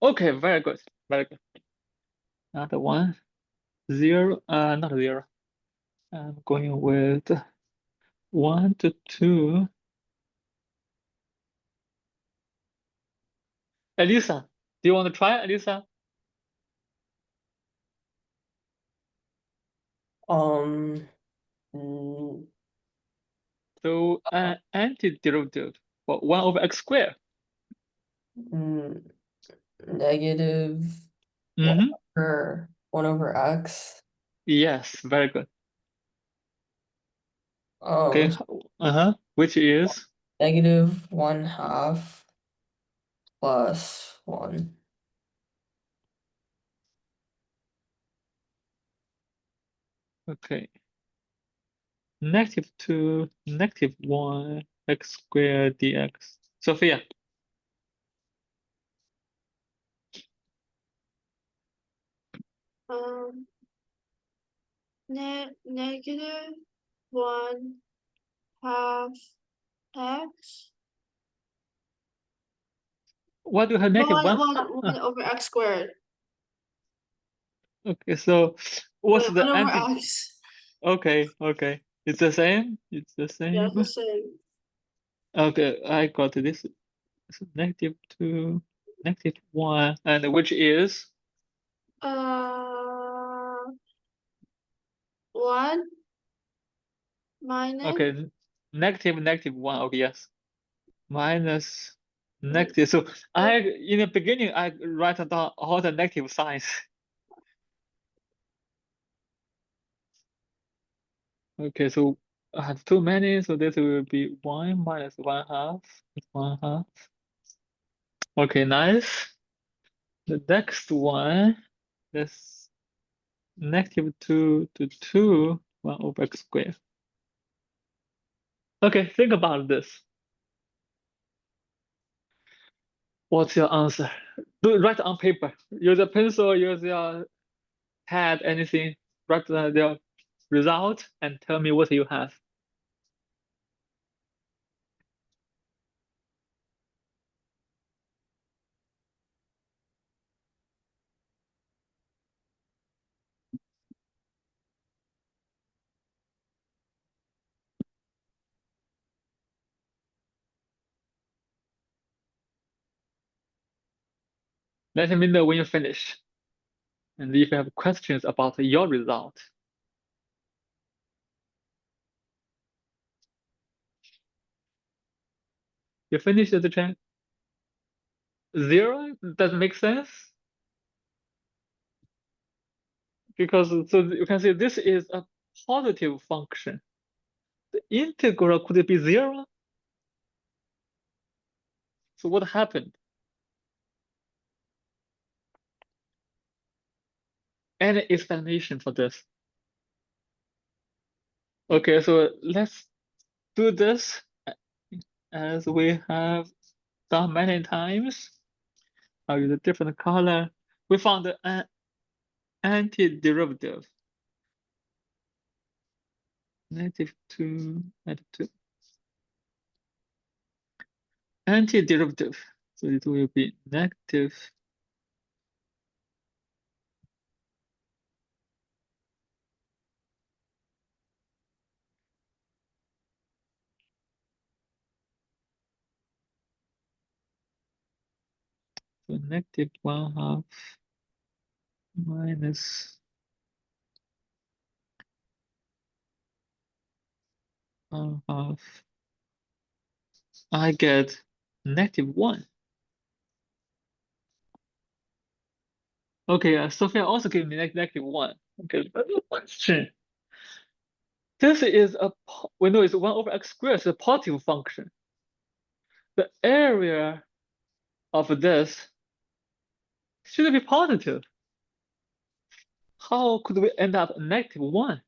Speaker 1: Okay, very good. Very good. Another one. 0, not 0. I'm going with 1 to 2. Elisa, do you want to try, Elisa?
Speaker 3: Mm,
Speaker 1: So antiderivative for 1 over x squared.
Speaker 3: negative
Speaker 1: Mm-hmm.
Speaker 3: 1 over x.
Speaker 1: Yes, very good. Okay.
Speaker 3: Um,
Speaker 1: Which is
Speaker 3: negative 1/2 plus 1.
Speaker 1: okay. Negative 2, negative 1, x squared dx. Sophia.
Speaker 2: Negative 1/2 x.
Speaker 1: What do you have negative one?
Speaker 2: One over x squared.
Speaker 1: Okay, so what's
Speaker 2: Wait,
Speaker 1: the
Speaker 2: 1 over
Speaker 1: anti?
Speaker 2: x.
Speaker 1: Okay, okay. It's the same? It's the
Speaker 2: Yeah,
Speaker 1: same?
Speaker 2: the same.
Speaker 1: Okay, I got this. So -2, -1, and which is?
Speaker 2: 1 minus.
Speaker 1: Okay, -1. Okay, yes. Minus negative. So in the beginning, I write down all the negative signs. Okay, so I have too many, so this will be 1 minus 1/2. 1/2. Okay, nice. The next one, this -2 to 2, 1 over x squared. Okay, think about this. What's your answer? Write on paper. Use a pencil, use your pad, anything. Write the result and tell me what you have. Let me know when you finish. And if you have questions about your result. You finished the check? 0? Doesn't make sense? Because so you can see this is a positive function. The integral could it be 0? So what happened? Any explanation for this? Okay, so let's do this as we have done many times. I'll use a different color. We found an antiderivative. -2, -2. Antiderivative. So it will be negative. So -1/2 minus 1/2. I get -1. Okay, Sophia also gave me -1. Okay, question. This is we know it's 1 over x squared, it's a positive function. The area of this should be positive. How could we end up -1?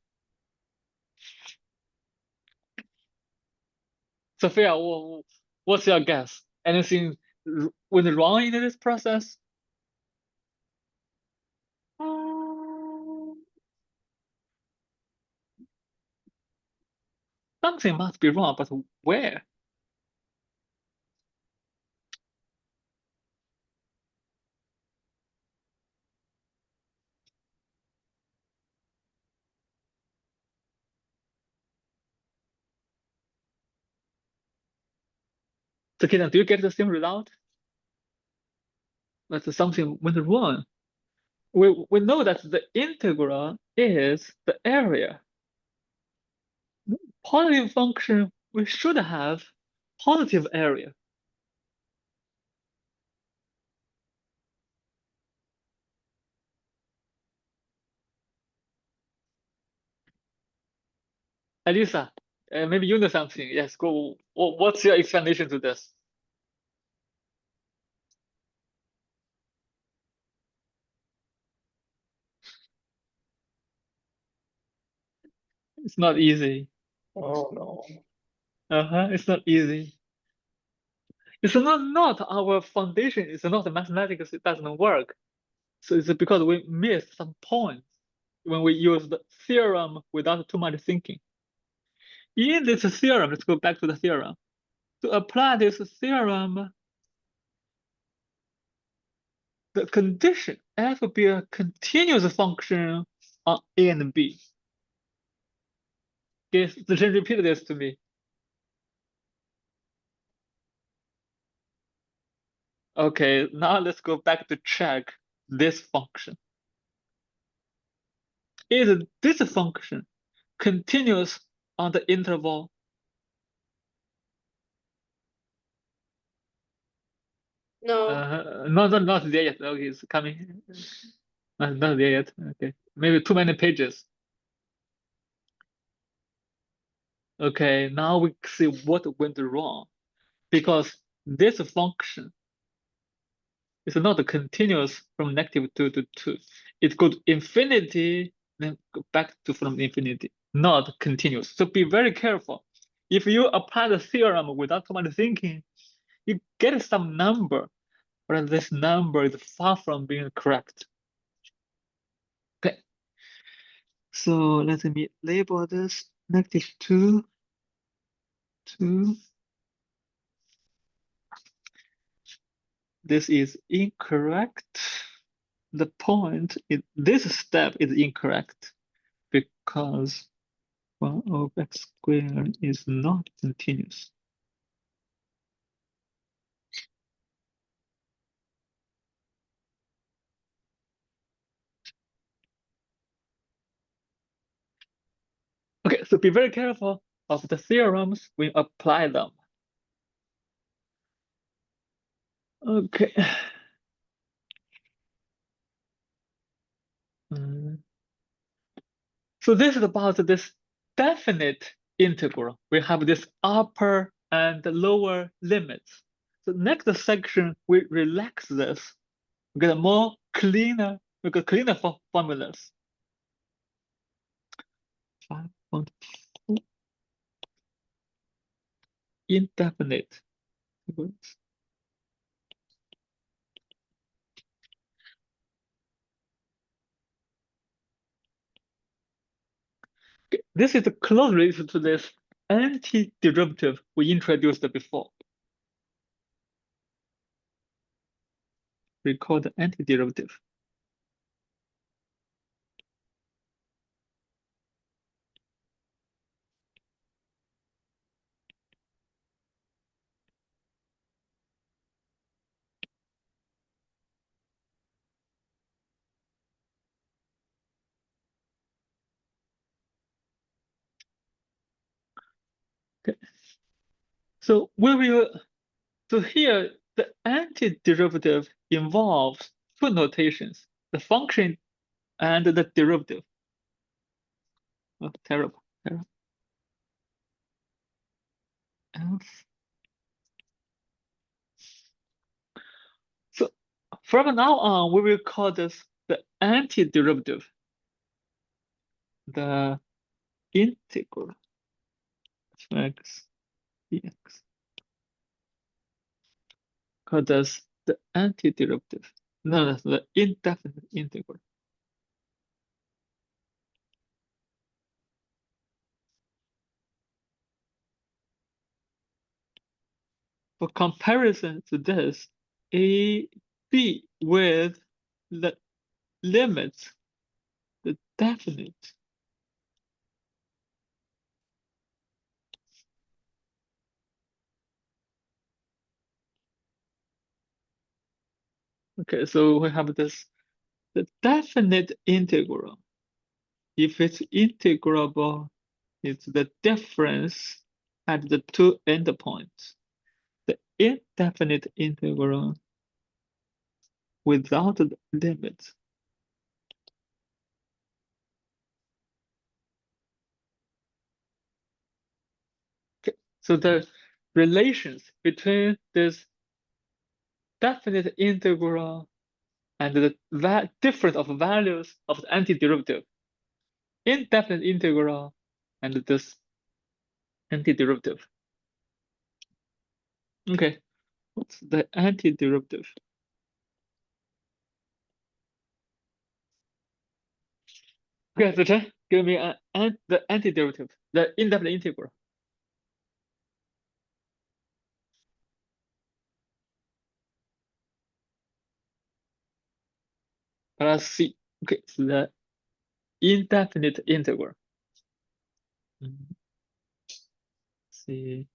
Speaker 1: Sophia, what's your guess? Anything went wrong in this process? Something must be wrong, but where? So, Keaton, do you get the same result? But something went wrong. We know that the integral is the area. Positive function, we should have positive area. Elisa, maybe you know something. Yes, go. What's your explanation to this? It's not easy.
Speaker 3: Oh no.
Speaker 1: It's not easy. It's not our foundation. It's not mathematics. It doesn't work. So it's because we missed some points when we use the theorem without too much thinking. In this theorem, let's go back to the theorem. To apply this theorem, the condition f will be a continuous function on A and B. Yes, just repeat this to me. Okay, now let's go back to check this function. Is this function continuous on the interval?
Speaker 2: No.
Speaker 1: Not there yet. Okay, it's coming. Not there yet. Okay, maybe too many pages. Okay, now we see what went wrong, because this function is not continuous from -2 to 2. It goes to infinity, then go back to from infinity, not continuous. So be very careful. If you apply the theorem without too much thinking, you get some number, but this number is far from being correct. Okay. So let me label this -2, 2. This is incorrect. The point is this step is incorrect because 1 over x squared is not continuous. Okay, so be very careful of the theorems when you apply them. Okay. So this is about this definite integral. We have this upper and lower limits. So next section, we relax this. We get more cleaner, we get cleaner formulas. 5.4 indefinite. This is close related to this antiderivative we introduced before. We call the antiderivative. Okay. So here the antiderivative involves two notations: the function and the derivative. Oh, terrible. Else. So from now on, we will call this the antiderivative, the integral of x dx. Call this the antiderivative. No, the indefinite integral. For comparison to this, b with the limits, the definite. Okay, so we have this, the definite integral. If it's integrable, it's the difference at the two endpoints. The indefinite integral without the limits. Okay, so the relations between this definite integral and the difference of values of the antiderivative. Indefinite integral and this antiderivative. Okay, what's the antiderivative? Okay, Zichen, give me the antiderivative, the indefinite integral. Let's see. Okay, so the indefinite integral. See,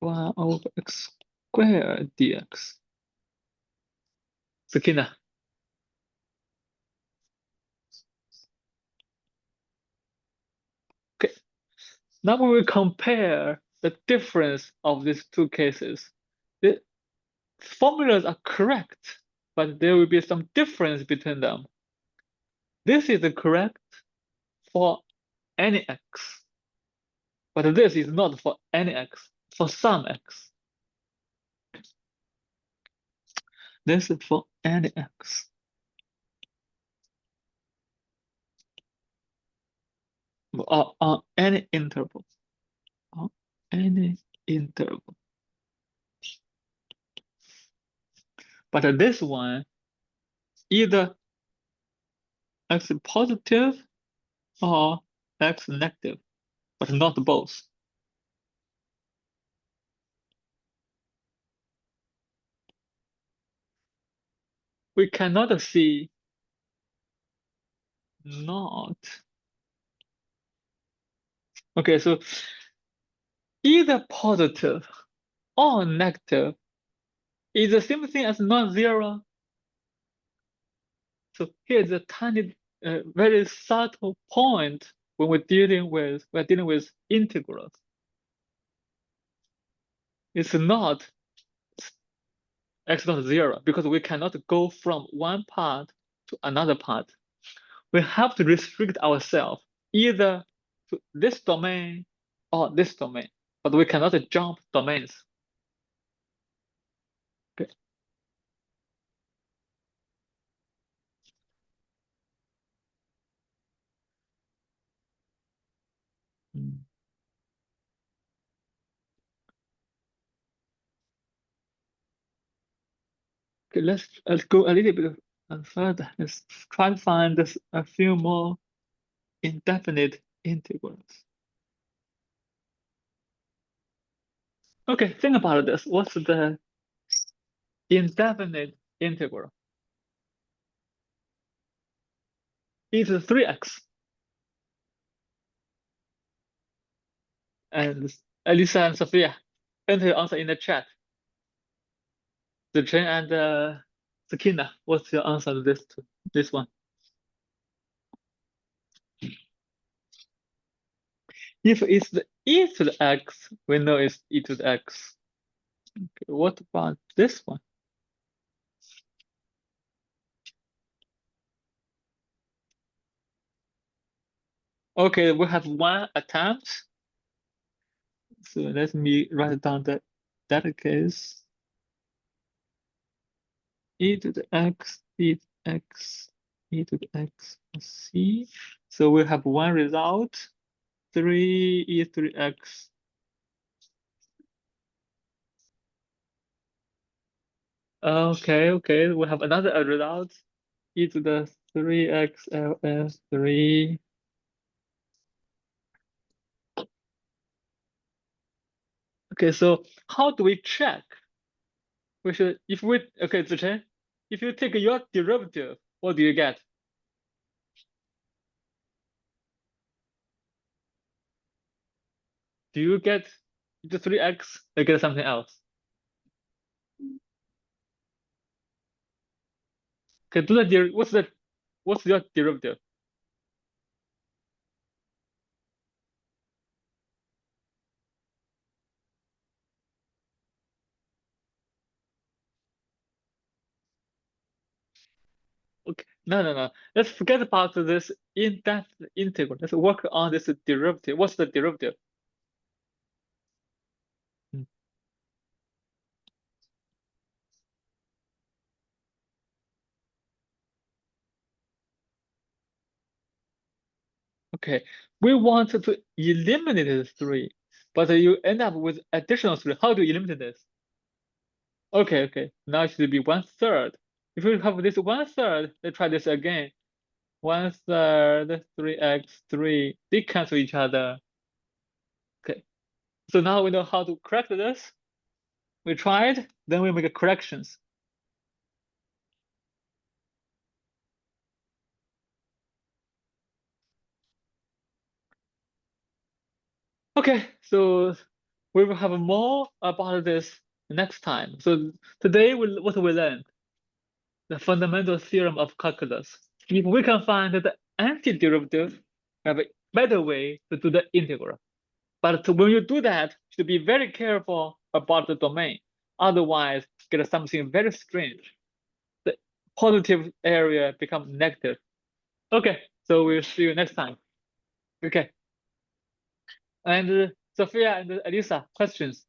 Speaker 1: 1 over x squared dx. Sakina. Okay, now we will compare the difference of these two cases. The formulas are correct, but there will be some difference between them. This is correct for any x, but this is not for any x, for some x. This is for any x. Or on any interval. On any interval. But this one, either x positive or x negative, but not both. We cannot see not. Okay, so either positive or negative is the same thing as non-zero. So here's a tiny, very subtle point when we're dealing with integrals. It's not x not 0 because we cannot go from one part to another part. We have to restrict ourselves either to this domain or this domain, but we cannot jump domains. Okay. Okay, let's go a little bit further. Let's try to find a few more indefinite integrals. Okay, think about this. What's the indefinite integral? It's 3x. And Elisa and Sophia, enter your answer in the chat. Zichen and Sakina, what's your answer to this one? If it's the e to the x, we know it's e to the x. Okay, what about this one? Okay, we have one attempt. So let me write down that case. E to the x, e to the x, e to the x, c. So we have one result, 3e to the x. Okay, we have another result, e to the 3x ls 3. Okay, so how do we check? We should, okay, Zichen, if you take your derivative, what do you get? Do you get the 3x or get something else? Okay, do the what's your derivative? Okay, no. Let's forget about this in-depth integral. Let's work on this derivative. What's the derivative? Okay, we want to eliminate the 3, but you end up with additional 3. How do you eliminate this? Okay. Now it should be 1/3. If you have this 1/3, let's try this again. 1/3 3x3, they cancel each other. Okay, so now we know how to correct this. We tried, then we make corrections. Okay, so we will have more about this next time. So today, what we learned, the fundamental theorem of calculus. If we can find the antiderivative, we have a better way to do the integral. But when you do that, you should be very careful about the domain. Otherwise, get something very strange. The positive area becomes negative. Okay, so we'll see you next time. Okay. And Sophia and Elisa, questions?